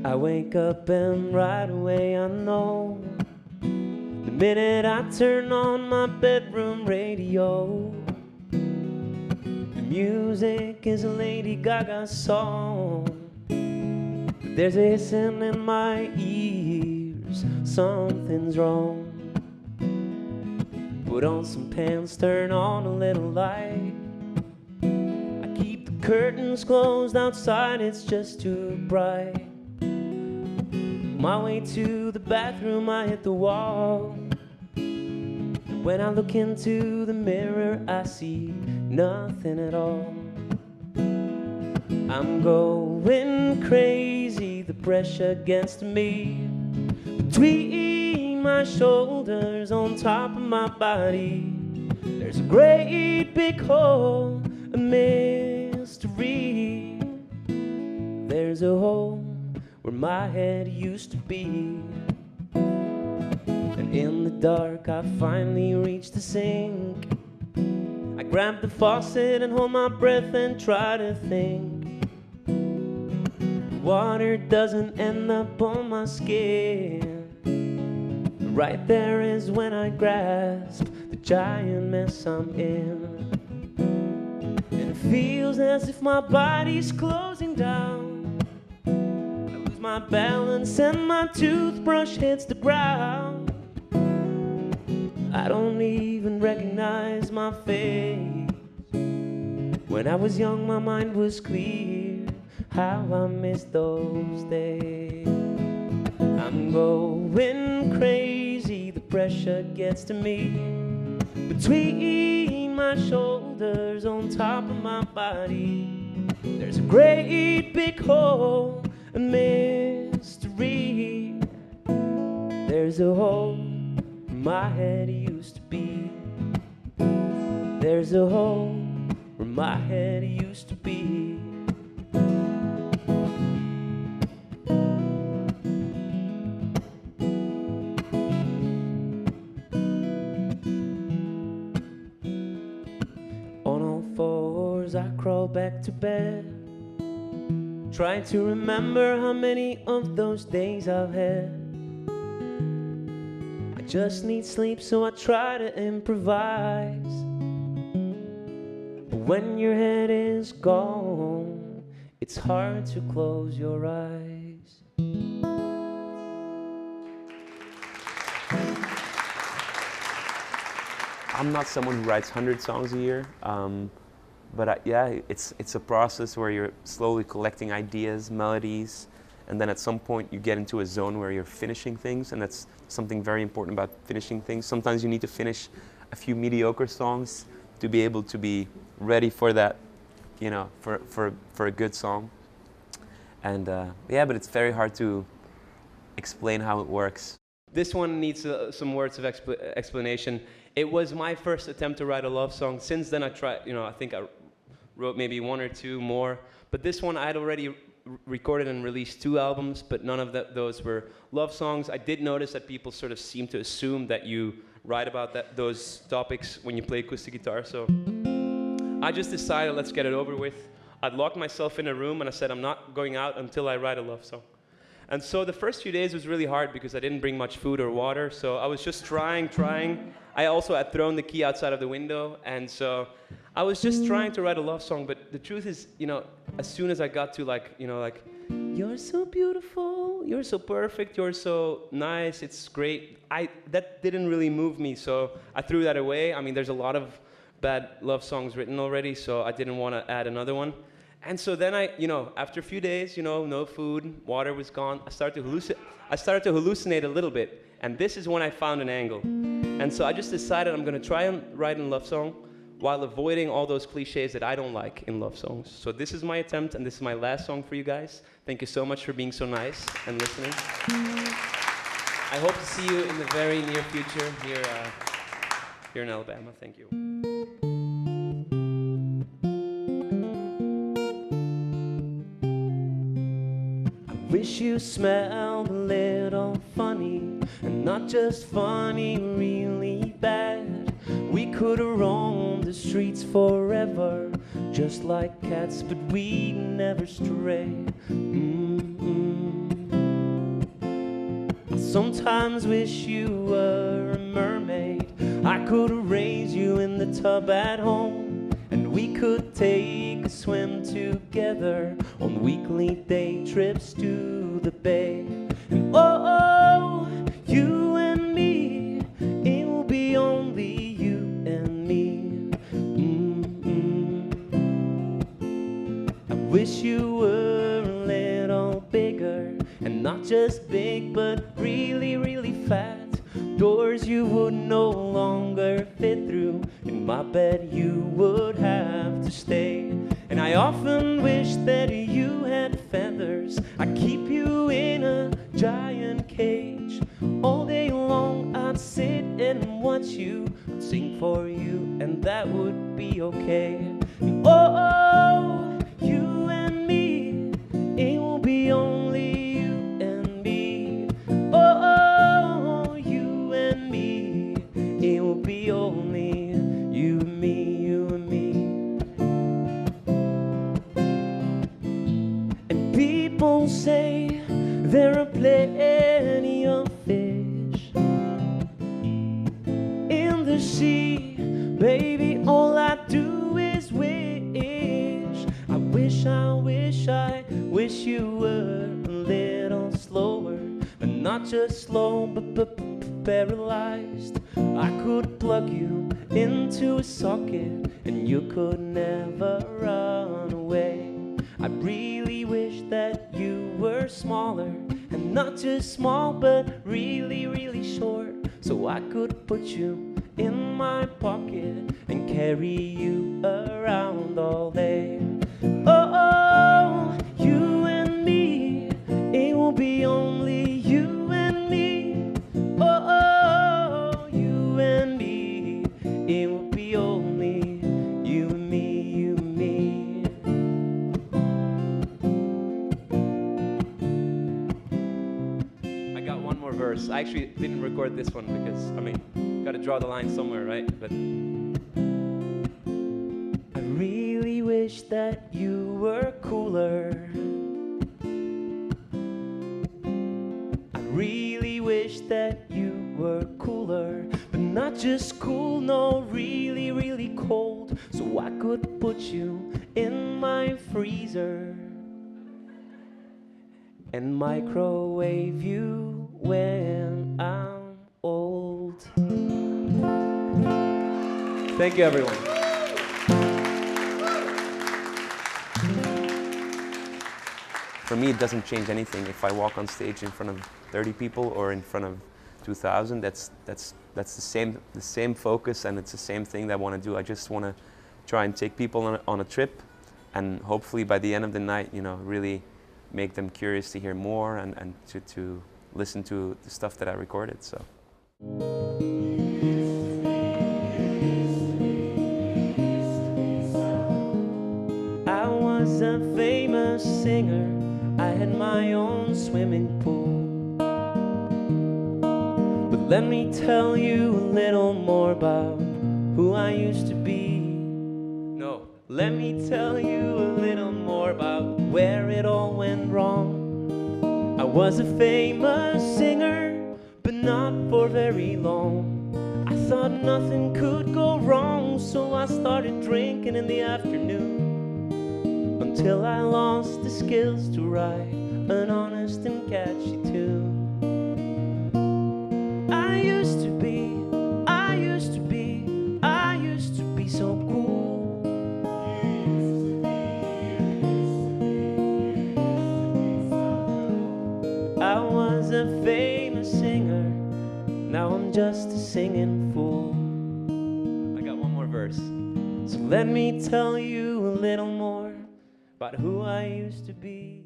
I wake up and right away I know, the minute I turn on my bedroom radio, the music is a Lady Gaga song. But there's a hissing in my ears, something's wrong. Put on some pants, turn on a little light. I keep the curtains closed outside, it's just too bright. My way to the bathroom, I hit the wall. And when I look into the mirror, I see nothing at all. I'm going crazy, the pressure against me, between my shoulders, on top of my body. There's a great big hole, a mystery. There's a hole where my head used to be. And in the dark I finally reach the sink. I grab the faucet and hold my breath and try to think. The water doesn't end up on my skin. Right there is when I grasp the giant mess I'm in. And it feels as if my body's closing down. My balance and my toothbrush hits the ground. I don't even recognize my face. When I was young, my mind was clear. How I miss those days. I'm going crazy, the pressure gets to me, between my shoulders, on top of my body. There's a great big hole, a mystery. There's a hole where my head used to be. There's a hole where my head used to be. On all fours I crawl back to bed, trying to remember how many of those days I've had. I just need sleep, so I try to improvise. But when your head is gone, it's hard to close your eyes. I'm not someone who writes 100 songs a year. But yeah, it's a process where you're slowly collecting ideas, melodies, and then at some point you get into a zone where you're finishing things, and that's something very important about finishing things. Sometimes you need to finish a few mediocre songs to be able to be ready for that, you know, for a good song. And yeah, but it's very hard to explain how it works. This one needs some words of explanation. It was my first attempt to write a love song. Since then I tried, you know, I think I wrote maybe one or two more. But this one I had already recorded and released 2 albums, but none of those were love songs. I did notice that people sort of seem to assume that you write about those topics when you play acoustic guitar. So I just decided, let's get it over with. I'd locked myself in a room and I said, I'm not going out until I write a love song. And so the first few days was really hard because I didn't bring much food or water, so I was just trying. I also had thrown the key outside of the window, and so I was just trying to write a love song, but the truth is, you know, as soon as I got to like, you're so beautiful, you're so perfect, you're so nice, it's great, that didn't really move me, so I threw that away. I mean, there's a lot of bad love songs written already, so I didn't want to add another one. And so then after a few days, no food, water was gone, I started to hallucinate a little bit. And this is when I found an angle. And so I just decided I'm going to try and write a love song while avoiding all those cliches that I don't like in love songs. So this is my attempt, and this is my last song for you guys. Thank you so much for being so nice and listening. I hope to see you in the very near future here in Alabama. Thank you. Wish you smelled a little funny, and not just funny, really bad. We could roam the streets forever, just like cats, but we never stray. sometimes wish you were a mermaid. I could raise you in the tub at home, and we could take a swim together on weekly day trips to the bay. And oh, you and me, it will be only you and me. I wish you were a little bigger, and not just big, but really, really fat. Doors you would no longer fit through, in my bed you would have to stay. And I often wish that you had feathers. I'd keep you in a giant cage. All day long I'd sit and watch you, I'd sing for you, and that would be okay. And oh, you and me, it will be only you and me. Oh, you and me, it will be only you and me, you and me. And people say there are plenty of fish in the sea. Baby, all I do is wish. I wish you were a little slower, but not just slow, but paralyzed. I could plug you into a socket, and you could never run away. I really wish that you were smaller, and not just small, but really, really short, so I could put you in my pocket and carry you around all day. Oh, you and me, it will be only you and me. Oh, you and me, it will be only you and me, you and me. I got one more verse. I actually didn't record this one because, I mean, gotta draw the line somewhere, right? But I really wish that you were cooler. I really wish that you were cooler, but not just cool, no, really, really cold, so I could put you in my freezer and microwave you when I'm old. Thank you, everyone. For me, it doesn't change anything if I walk on stage in front of 30 people or in front of 2,000. That's the same focus, and it's the same thing that I want to do. I just want to try and take people on a trip, and hopefully by the end of the night, you know, really make them curious to hear more and to listen to the stuff that I recorded. So. I was a famous singer. I had my own swimming pool. But let me tell you a little more about who I used to be. No, let me tell you a little more about where it all went wrong. I was a famous singer, but not for very long. I thought nothing could go wrong, so I started drinking in the afternoon, until I lost the skills to write an honest and catchy tune. I used to be so cool. I was a famous singer, now I'm just a singing fool. I got one more verse. So let me tell you a little more about who I used to be.